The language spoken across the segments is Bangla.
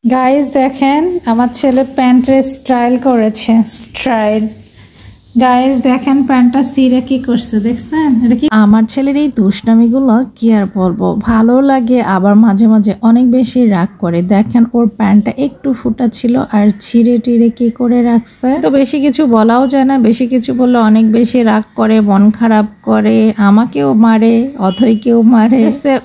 গাইস দেখেন আমার ছেলে প্যান্টের স্টাইল করেছে। স্টাইল গাইস দেখেন প্যান্টটা ছিঁড়ে কি করছে দেখছেন? এটা কি আমার ছেলের এই দুষ্টামিগুলো কি আর বলবো, ভালো লাগে আবার মাঝে মাঝে অনেক বেশি রাগ করে। দেখেন ওর প্যান্টটা একটু ফুটা ছিল আর ছিঁড়ে টিড়ে কি করে রাখছে। তো বেশি কিছু বলাও যায় না, বেশি কিছু বললে অনেক বেশি রাগ করে, মন খারাপ করে, আমাকেও মারে, অথৈকেও মারে।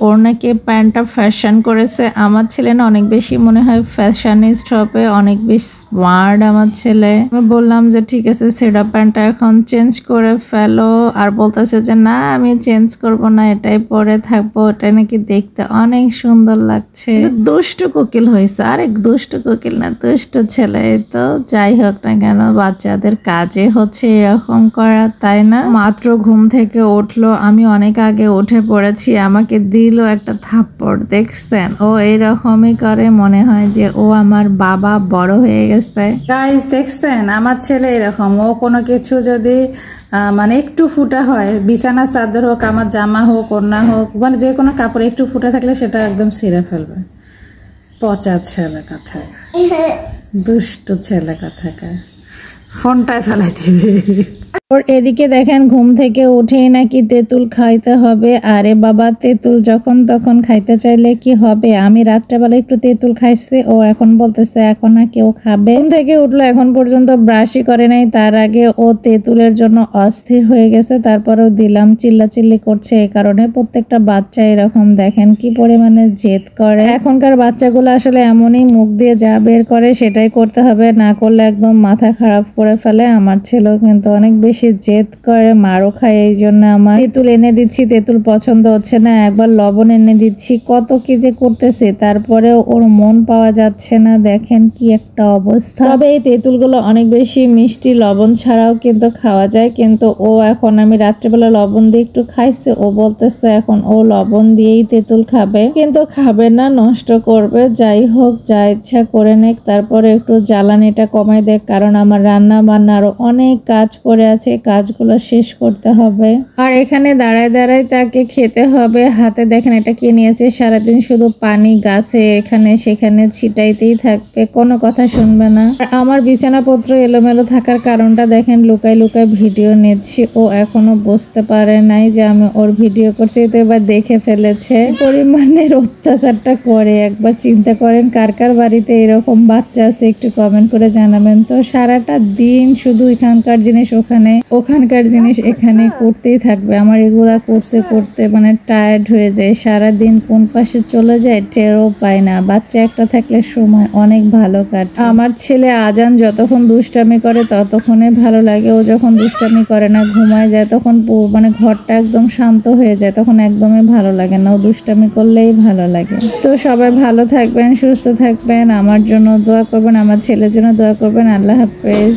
ওর নাকি প্যান্টটা ফ্যাশন করেছে। আমার ছেলে না অনেক বেশি মনে হয় ফ্যাশনিস্ট হবে, অনেক বেশি স্মার্ট আমার ছেলে। আমি বললাম যে ঠিক আছে সেটা প্যান্টটা এখন চেঞ্জ করে ফেলো, আর বলতেছে যে না আমি চেঞ্জ করব না, এটাই পরে থাকবো, এটা নাকি দেখতে অনেক সুন্দর লাগছে। দুষ্টু কোকিল হয়েছে, আরেক দুষ্টু কোকিল না, দুষ্টু ছেলে। তো যাই হোক না কেন, বাচ্চাদের কাজে হচ্ছে এরকম করা, তাই না? মাত্র ঘুম থেকে উঠলো, আমি অনেক আগে উঠে পড়েছি, আমাকে দিল একটা থাপ্পড়। দেখছেন ও এইরকমই করে, মনে হয় যে ও আমার বাবা বড় হয়ে গেছে। গাইস দেখছেন আমার ছেলে এরকম, ও কোনো কিছু যদি মানে একটু ফুটা হয়, বিছানা চাদর হোক, আমার জামা হোক, ওড়না হোক, মানে যে কোনো কাপড় একটু ফুটা থাকলে সেটা একদম ছিঁড়ে ফেলবে। পচা ছেলে কথায়, দুষ্ট ছেলে কথায়, ফোনটায় ফেলাই দিবে। ওর এদিকে দেখেন ঘুম থেকে উঠেই নাকি তেঁতুল খাইতে হবে। আরে বাবা, তেঁতুল যখন তখন খাইতে চাইলে কি হবে? আমি রাত্রেবেলা একটু তেঁতুল খাইছি, ও এখন বলতেছে এখন না কেউ খাবে। ঘুম থেকে উঠলো, এখন পর্যন্ত ব্রাশই করে নাই, তার আগে ও তেঁতুলের জন্য অস্থির হয়ে গেছে। তারপরেও দিলাম, চিল্লাচিল্লি করছে। এই কারণে প্রত্যেকটা বাচ্চা এরকম দেখেন কি পরিমাণে জেদ করে। এখনকার বাচ্চাগুলো আসলে এমনই, মুখ দিয়ে যা বের করে সেটাই করতে হবে, না করলে একদম মাথা খারাপ করে ফেলে। আমার ছেলেও কিন্তু অনেক বেশি জেদ করে, মারও খায়। এই জন্য আমার তেঁতুল এনে দিচ্ছি, তেঁতুল পছন্দ হচ্ছে না, একবার লবণ এনে দিচ্ছি, কত কি যে করতেছে, তারপরেও ওর মন পাওয়া যাচ্ছে না। দেখেন কি একটা অবস্থা। তবে এই তেঁতুলগুলো অনেক বেশি মিষ্টি, লবণ ছাড়াও কিন্তু খাওয়া যায়। কিন্তু ও এখন, আমি রাত্রেবেলা লবণ দিয়ে একটু খাইছে, ও বলতেছে এখন ও লবণ দিয়েই তেঁতুল খাবে, কিন্তু খাবে না, নষ্ট করবে। যাই হোক, যা ইচ্ছা করে নেক, তারপরে একটু জ্বালানিটা কমাই দেখ, কারণ আমার রান্না বান্না আরো অনেক কাজ পড়ে আছে, কাজগুলো শেষ করতে হবে। আর এখানে দাঁড়ায় দাঁড়ায় তাকে খেতে হবে। হাতে দেখেন এটা কি নিয়েছে, সারাদিন শুধু পানি গাছে এখানে সেখানে ছিটাইতেই থাকবে, কোনো কথা শুনবে না। আর আমার বিছানাপত্র এলোমেলো থাকার কারণটা দেখেন, লুকাই লুকাই ভিডিও নিচ্ছি। ও এখনো বুঝতে পারে নাই যে আমি ওর ভিডিও করছি, তো এবার দেখে ফেলেছে। পরিমাণের অত্যাচারটা করে একবার চিন্তা করেন, কার কার বাড়িতে এরকম বাচ্চা আছে একটু কমেন্ট করে জানাবেন তো। সারাটা দিন শুধু এখানকার জিনিস ওখানে, ওখানকার জিনিস এখানে করতেই থাকবে। আমার এগুলা করতে করতে মানে টায়ার্ড হয়ে যায়, সারাদিন কোন পাশে চলে যায় টেরও পায় না। বাচ্চা একটা থাকলে সময় অনেক ভালো কাটে। আমার ছেলে আজান যতক্ষণ দুষ্টামি করে ততক্ষণে ভালো লাগে, ও যখন দুষ্টামি করে না, ঘুমায় যায়, তখন মানে ঘরটা একদম শান্ত হয়ে যায়, তখন একদমই ভালো লাগে না, ও দুষ্টামি করলেই ভালো লাগে। তো সবাই ভালো থাকবেন, সুস্থ থাকবেন, আমার জন্য দোয়া করবেন, আমার ছেলের জন্য দোয়া করবেন। আল্লাহ হাফেজ।